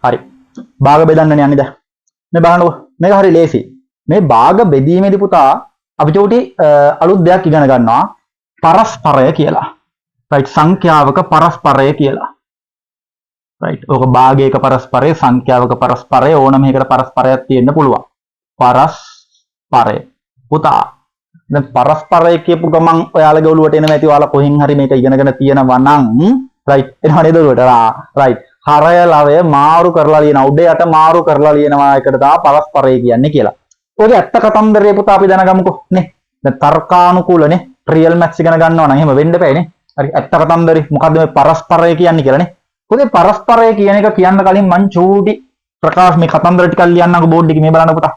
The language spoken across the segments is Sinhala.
හරි. භාග බෙදන්න යන්නේ දැන්. මේ බලන්නකො. මේක හරි ලේසි. මේ භාග බෙදීමේදී පුතා අපි චෝටි අලුත් දෙයක් ඉගෙන ගන්නවා. පරස්පරය කියලා. right සංඛ්‍යාවක පරස්පරය කියලා. right ඕක භාගයක පරස්පරය සංඛ්‍යාවක පරස්පරය ඕනම එකකට පරස්පරයක් තියෙන්න පුළුවන්. පරස්පරය. පුතා දැන් පරස්පරය කියපු ගමන් ඔයාලගේ ඔළුවට එනවා ඇති ඔයාලා කොහෙන් හරි මේක ඉගෙනගෙන තියෙනවා නම් right එනවා නේද ඔළුවට right හරය ලවය මාරු කරලා ලියන උඩ යට මාරු කරලා ලියනවා එකට තමයි පරස්පරය කියන්නේ කියලා. ඔය ඇත්ත කතන්දරේ පුතා අපි දැනගමුකෝ නේ. දැන් තර්කානුකූලනේ රියල් මැත්ස් ඉගෙන ගන්නවා නම් එහෙම වෙන්න බෑනේ. හරි ඇත්ත කතන්දරේ මොකද්ද මේ පරස්පරය කියන්නේ කියලානේ. පොතේ පරස්පරය කියන එක කියන්න කලින් මං චූටි ප්‍රකාශ මේ කතන්දර ටිකක් ලියන්නකෝ බෝඩ් එකේ මේ බලන්න පුතා.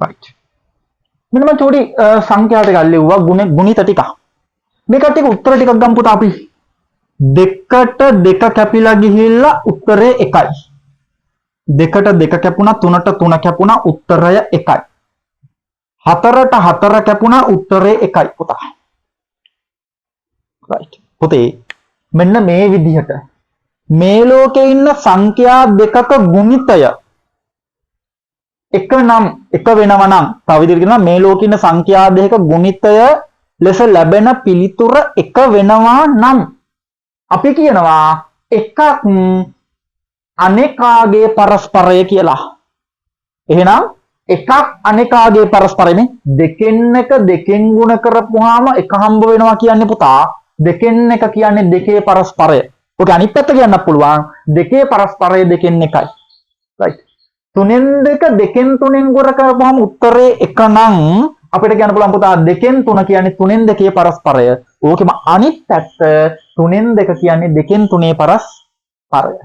right මෙන්න මම චූටි සංඛ්‍යා ටිකක් ලිව්වා ගුණිත ටික. මේ කට්ටියක උත්තර ටිකක් ගමු පුතා අපි. 2ට 2 කැපිලා ගිහිල්ලා උත්තරේ 1යි. 2ට 2 කැපුණා 3ට 3 කැපුණා උත්තරය 1යි. 4ට 4 කැපුණා උත්තරේ 1යි පුතා. right පුතේ මෙන්න මේ විදිහට මේ ලෝකේ ඉන්න සංඛ්‍යා දෙකක ගුණිතය එක නම් එක වෙනවා නම් තව විදිහට කියනවා මේ ලෝකේ ඉන්න සංඛ්‍යා දෙකක ගුණිතය ලෙස ලැබෙන පිළිතුර එක වෙනවා නම් අපි කියනවා එකක් අනේකාගේ පරස්පරය කියලා. එහෙනම් එකක් අනේකාගේ පරස්පරයනේ දෙකෙන් එක දෙකෙන් ගුණ කරපුවාම එක හම්බ වෙනවා කියන්නේ පුතා දෙකෙන් එක කියන්නේ දෙකේ පරස්පරය. ඔක අනිත් පැත්ත කියන්න පුළුවන් දෙකේ පරස්පරය දෙකෙන් එකයි. right තුනෙන් දෙක දෙකෙන් තුනෙන් ගුණ කරපුවාම උත්තරේ එක නම් අපිට කියන්න පුළුවන් පුතා දෙකෙන් තුන කියන්නේ තුනෙන් දෙකේ පරස්පරය. ඕකෙම අනිත් පැත්ත තුනෙන් දෙක කියන්නේ දෙකෙන් තුනේ පරස්පරය.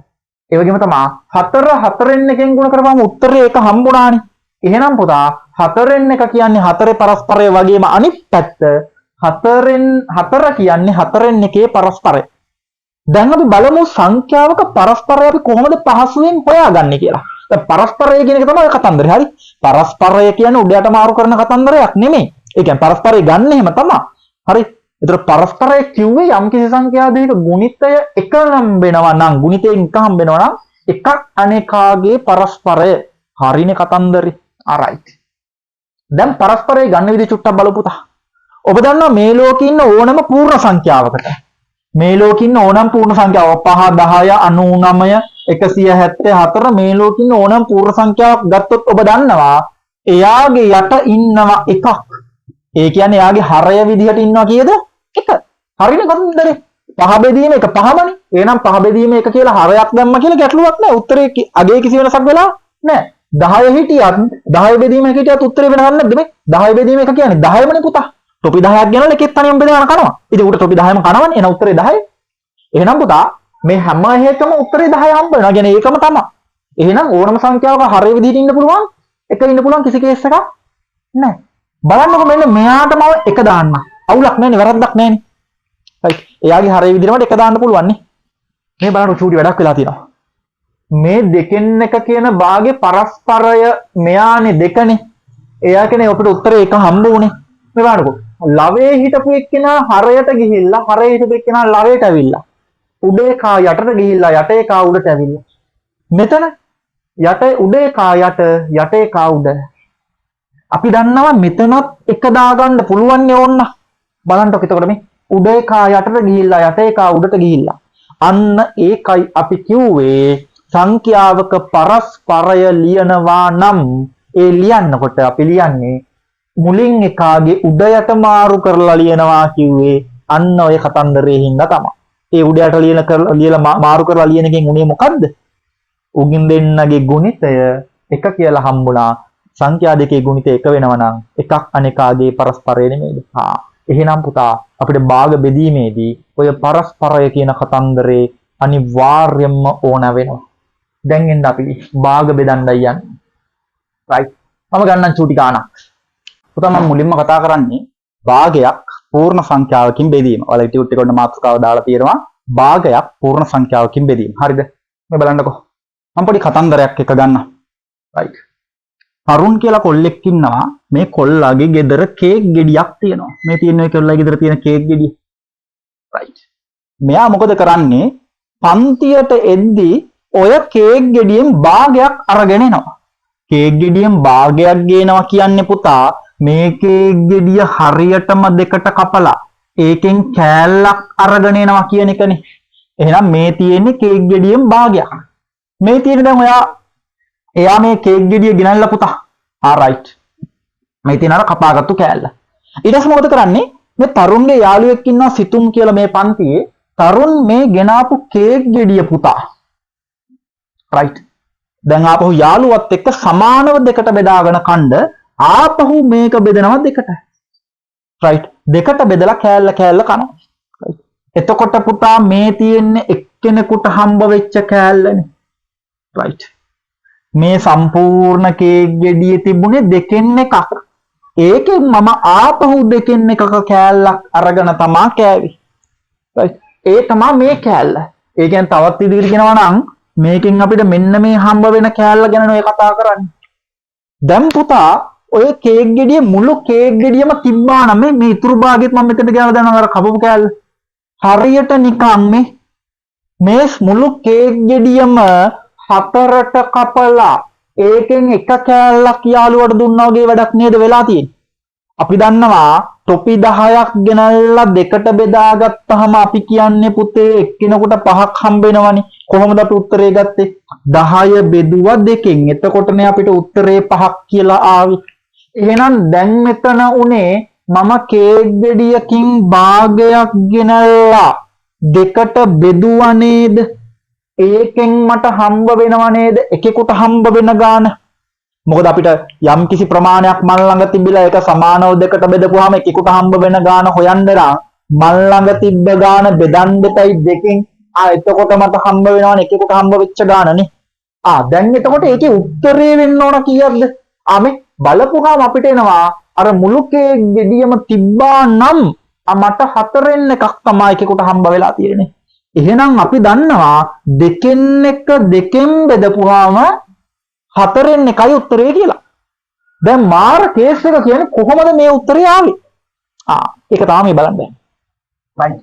ඒ වගේම තමයි 4 4න් එකෙන් ගුණ කරපුවාම උත්තරේ එක හම්බුණානේ. එහෙනම් පුතා 4න් එක කියන්නේ 4 පරස්පරය වගේම අනිත් පැත්ත 4 කියන්නේ 4න් එකේ පරස්පරය. දැන් අපි බලමු සංඛ්‍යාවක පරස්පරය අපි කොහොමද පහසුවෙන් හොයාගන්නේ කියලා. දැන් පරස්පරය කියන එක තමයි කතන්දරේ. හරි. පරස්පරය කියන්නේ උඩ යට මාරු කරන කතන්දරයක් නෙමෙයි. ඒ කියන්නේ පරස්පරය ගන්න එහෙම තමයි. හරි. ඒතර පරස්පරය කිව්වේ යම්කිසි සංඛ්‍යා දෙකක ගුණිතය එක නම් වෙනවා නම් ගුණිතයෙන් එක හම්බ වෙනවා නම් එකක් අනේකාගේ පරස්පරය. හරිනේ කතන්දරේ. alright. දැන් පරස්පරය ගන්න විදිහ චුට්ටක් බලමු පුතා. ඔබ දන්නවා මේ ලෝකේ ඉන්න ඕනම පූර්ණ සංඛ්‍යාවකට මේ ලෝකේ ඉන්න ඕනම පූර්ණ සංඛ්‍යාව 5 10 99 174 මේ ලෝකේ ඉන්න ඕනම පූර්ණ සංඛ්‍යාවක් ගත්තොත් ඔබ දන්නවා එයාගේ යට ඉන්නවා එකක්. ඒ කියන්නේ එයාගේ හරය විදිහට ඉන්නවා කීයද? 1. හරිනේ කතන්දරේ. පහ බෙදීම එක පහමනේ. එහෙනම් පහ බෙදීම එක කියලා හරයක් දැම්ම කියලා ගැටලුවක් නැහැ. උත්තරේ අගේ කිසි වෙනසක් වෙලා නැහැ. 10 හිටියත් 10 බෙදීම එක හිටියත් උත්තරේ වෙනවක් නැද්ද මේ? 10 බෙදීම එක කියන්නේ 10මනේ පුතා. ටොපි 10ක් ගෙනල්ලා එකෙත් තනියම බෙදාගෙන කනවා. ඉතින් උඩ ටොපි 10ම කනවනේ. එහෙනම් උත්තරේ 10. එහෙනම් පුතා මේ හැම එකම උත්තරේ 10 හම්බ වෙනවා. කියන්නේ ඒකම තමයි. එහෙනම් ඕනම සංඛ්‍යාවක හරය විදිහට ඉන්න පුළුවන්. එක ඉන්න පුළුවන් කිසි කේස් එකක් නැහැ. බලන්නකො මෙන්න මෙයාටම එක දාන්න. අවුලක් නැහැනේ වැරද්දක් නැහැනේ. right. එයාගේ හරය විදිහට එක දාන්න පුළුවන් නේ. මේ බලන්න චූටි වැඩක් වෙලා තියෙනවා. මේ දෙකෙන් එක කියන භාගේ පරස්පරය මෙයානේ දෙකනේ. එයා කියන්නේ අපිට උත්තරේ එක හම්බ වුනේ. මේ බලන්නකො. ලවයේ හිටපු එක්කෙනා හරයට ගිහිල්ලා හරයේ හිටපු එක්කෙනා ලවයට ඇවිල්ලා. උඩේ කා යටට ගිහිල්ලා යටේ කා උඩට ඇවිල්ලා. මෙතන යටේ උඩේ කා යටේ කා උඩ. අපි දන්නවා මෙතනත් එක දාගන්න පුළුවන් නේ ඕන්න. බලන්නකො එතකොට මේ උඩේ කා යටට ගිහිල්ලා යටේ කා උඩට ගිහිල්ලා. අන්න ඒකයි අපි කිව්වේ සංඛ්‍යාවක පරස්පරය ලියනවා නම් ඒ ලියන්නකොට අපි ලියන්නේ මුලින් එකාගේ උඩ යට මාරු කරලා ලියනවා කිව්වේ අන්න ඔය කතන්දරේ හින්දා තමයි. ඒ උඩ යට ලියලා මාරු කරලා ලියන එකෙන් උනේ මොකද්ද? උගින් දෙන්නගේ ගුණිතය එක කියලා හම්බුණා. සංඛ්‍යා දෙකේ ගුණිතය එක වෙනවා නම් එකක් අනේකාගේ පරස්පරය නෙමෙයිද? එහෙනම් පුතා අපිට භාග බෙදීමේදී ඔය පරස්පරය කියන කතන්දරේ අනිවාර්යයෙන්ම ඕන වෙනවා. දැන් එන්න අපි භාග බෙදන්නයි යන්නේ. right. මම ගන්නම් චූටි ගානක්. පුතා මම මුලින්ම කතා කරන්නේ භාගයක් පූර්ණ සංඛ්‍යාවකින් බෙදීම. ඔයාලා ටියුට් එකේ කොට මාතෘකාව දාලා තියෙනවා භාගයක් පූර්ණ සංඛ්‍යාවකින් බෙදීම. හරිද? මේ බලන්නකෝ. මම පොඩි කතන්දරයක් එක ගන්නම්. right. තරුන් කියලා කොල්ලෙක් ඉන්නවා. මේ කොල්ලාගේ ගෙදර කේක් ගෙඩියක් තියෙනවා. මේ තියෙන මේ කොල්ලාගේ ගෙදර තියෙන කේක් ගෙඩිය. රයිට්. මෙයා මොකද කරන්නේ? පන්තියට එද්දී ඔය කේක් ගෙඩියෙන් භාගයක් අරගෙන එනවා. කේක් ගෙඩියෙන් භාගයක් ගේනවා කියන්නේ පුතා මේ කේක් ගෙඩිය හරියටම දෙකට කපලා ඒකෙන් කෑල්ලක් අරගෙන එනවා කියන එකනේ. එහෙනම් මේ තියෙන්නේ කේක් ගෙඩියෙන් භාගයක්. මේ තියෙන්නේ දැන් එයා මේ කේක් ගෙඩිය ගෙනල්ලා පුතා. රයිට්. මේ තියෙන අර කපාගත්තු කෑල්ල. ඊට පස්සේ මොකද කරන්නේ? මේ තරුන්ගේ යාළුවෙක් ඉන්නවා සිතුම් කියලා මේ පන්තියේ. තරුන් මේ ගෙනාපු කේක් ගෙඩිය පුතා. රයිට්. දැන් ආපහු යාළුවත් එක්ක සමානව දෙකට බෙදාගෙන කණ්ඩ ආපහු මේක බෙදනවා දෙකට. රයිට්. දෙකට බෙදලා කෑල්ල කනවා. රයිට්. එතකොට පුතා මේ තියෙන්නේ එක්කෙනෙකුට හම්බ වෙච්ච කෑල්ලනේ. රයිට්. මේ සම්පූර්ණ කේක් ගෙඩියේ තිබුණේ දෙකෙන් එකක්. ඒකෙන් මම ආපහු දෙකෙන් එකක කෑල්ලක් අරගෙන තමා කෑවේ. රයිට්. ඒ තමා මේ කෑල්ල. ඒ කියන්නේ තවත් විදිහට කියනවා නම් මේකෙන් අපිට මෙන්න මේ හම්බ වෙන කෑල්ල ගැන ඔය කතා කරන්නේ. දැන් පුතා ඔය කේක් ගෙඩිය මුළු කේක් ගෙඩියම තිබ්බා නම් මේ ඉතුරු භාගෙත් මම මෙතනට ගාලා දානවා අර කපපු කෑල්ල. හරියට නිකන් මේ මුළු කේක් ගෙඩියම හතරට කපලා ඒකෙන් එක කෑල්ලක් යාළුවට දුන්නා වගේ වැඩක් නේද වෙලා තියෙන්නේ. අපි දන්නවා ටොපි 10ක් ගෙනල්ලා දෙකට බෙදාගත්තාම අපි කියන්නේ පුතේ එක්කිනෙකුට 5ක් හම්බ වෙනවනේ. කොහොමද අපි උත්තරේ ගත්තේ? 10 බෙදුවා දෙකෙන්. එතකොටනේ අපිට උත්තරේ 5ක් කියලා ආවේ. එහෙනම් දැන් මෙතන උනේ මම කේක් ගෙඩියකින් භාගයක් ගෙනල්ලා දෙකට බෙදුවා නේද? ඒකෙන් මට හම්බ වෙනව නේද? එකෙකුට හම්බ වෙන ගාන. මොකද අපිට යම් කිසි ප්‍රමාණයක් මල් ළඟ තිබිලා ඒක සමානව දෙකට බෙදපුවාම එකෙකුට හම්බ වෙන ගාන හොයන්න නම් මල් ළඟ තිබ්බ ගාන බෙදන්න දෙපයි දෙකෙන් එතකොට මට හම්බ වෙනවනේ එකෙකුට හම්බ වෙච්ච ගානනේ. දැන් එතකොට ඒකේ උත්තරේ වෙන්න ඕන කීයක්ද? මේ බලපුවාම අපිට එනවා අර මුළු කේක් ගෙඩියම තිබ්බා නම් මට හතරෙන් එකක් තමයි එකෙකුට හම්බ වෙලා තියෙන්නේ. එහෙනම් අපි දන්නවා දෙකෙන් එක දෙකෙන් බෙදපුවාම හතරෙන් එකයි උත්තරේ කියලා. දැන් මාර කේස් එක කියන්නේ කොහොමද මේ උත්තරේ ආවේ? ඒක තමයි බලන්න. right.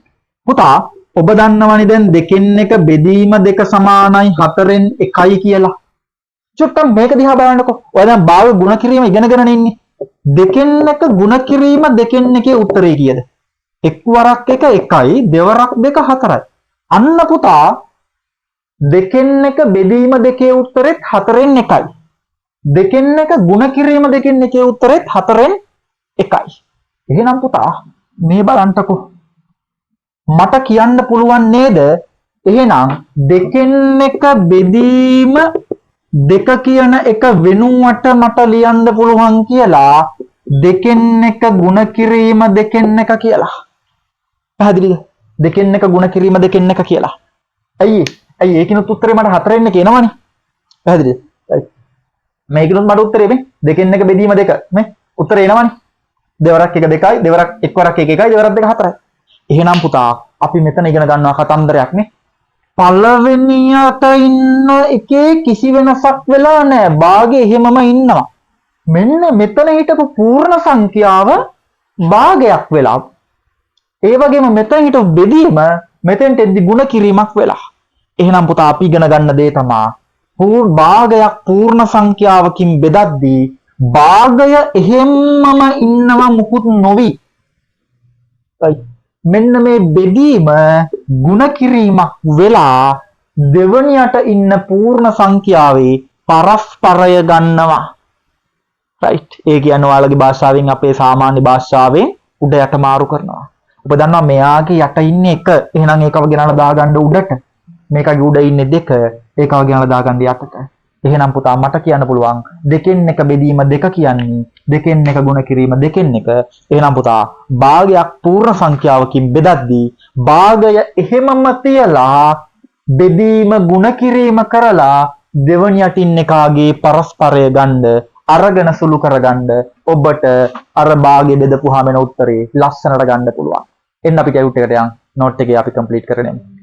පුතා ඔබ දන්නවනේ දැන් දෙකෙන් එක බෙදීම දෙක සමානයි හතරෙන් එකයි කියලා. චුට්ටක් මේක දිහා බලන්නකෝ. ඔය දැන් භාව ගුණ කිරීම ඉගෙනගෙන ඉන්නේ. දෙකෙන් එක ගුණ කිරීම දෙකෙන් එකේ උත්තරේ කීයද? එක් වරක් එක එකයි දෙවරක් දෙක හතරයි. අන්න පුතා දෙකෙන් එක බෙදීම දෙකේ උත්තරෙත් හතරෙන් එකයි. දෙකෙන් එක ගුණ කිරීම දෙකෙන් එකේ උත්තරෙත් හතරෙන් එකයි. එහෙනම් පුතා මේ බලන්නකෝ. මට කියන්න පුළුවන් නේද? එහෙනම් දෙකෙන් එක බෙදීම දෙක කියන එක වෙනුවට මට ලියන්න පුළුවන් කියලා දෙකෙන් එක ගුණ කිරීම දෙකෙන් එක කියලා. පැහැදිලිද? දෙකෙන් එක ගුණ කිරීම දෙකෙන් එක කියලා. ඇයි ඒකිනුත් උත්තරේ මට හතරෙන් එක එනවනේ. පැහැදිලිද? මේකිනුත් මට උත්තරේ මේ දෙකෙන් එක බෙදීම දෙක මේ උත්තරේ එනවනේ. දෙවරක් එක දෙකයි, දෙවරක් එක්වරක් එක එකයි, දෙවරක් දෙක හතරයි. එහෙනම් පුතා අපි මෙතන ඉගෙන ගන්නවා කතන්දරයක් නේ. පළවෙනියට ඉන්න එකේ කිසි වෙනසක් වෙලා නැහැ. භාගේ එහෙමම ඉන්නවා. මෙන්න මෙතන හිටපු පූර්ණ සංඛ්‍යාව භාගයක් වෙලා. ඒ වගේම මෙතන හිටපු බෙදීම මෙතෙන්ට එද්දි ගුණ කිරීමක් වෙලා. එහෙනම් පුතා අපි ඉගෙන ගන්න දේ තමයි භාගයක් පූර්ණ සංඛ්‍යාවකින් බෙදද්දී භාගය එහෙම්මම ඉන්නවා මුකුත් නොවි. මෙන්න මේ බෙදීම ගුණ කිරීමක් වෙලා දෙවණියට ඉන්න පූර්ණ සංඛ්‍යාවේ පරස්පරය ගන්නවා. රයිට්. ඒ කියන්නේ ඔයාලගේ භාෂාවෙන් අපේ සාමාන්‍ය භාෂාවෙන් උඩ යට මාරු කරනවා. ඔබ දන්නවා මෙයාගේ යට ඉන්නේ 1. එහෙනම් ඒකව ගෙනලා දාගන්න උඩට. මේකගේ උඩ ඉන්නේ 2. ඒකව ගෙනලා දාගන්න යටට. එහෙනම් පුතා මට කියන්න පුළුවන් දෙකෙන් එක බෙදීම දෙක කියන්නේ දෙකෙන් එක ගුණ කිරීම දෙකෙන් එක. එහෙනම් පුතා භාගයක් පූර්ණ සංඛ්‍යාවකින් බෙදද්දී භාගය එහෙමම තියලා බෙදීම ගුණ කිරීම කරලා දෙවණි යටින් එකාගේ පරස්පරය ගන්න අරගෙන සුළු කරගන්න ඔබට අර භාගය බෙදපුවාම එන උත්තරේ ලස්සනට ගන්න පුළුවන්. එන්න අපි ටෙවුට් එකට යන් නෝට් එකේ අපි කම්ප්ලීට් කරගෙන යමු.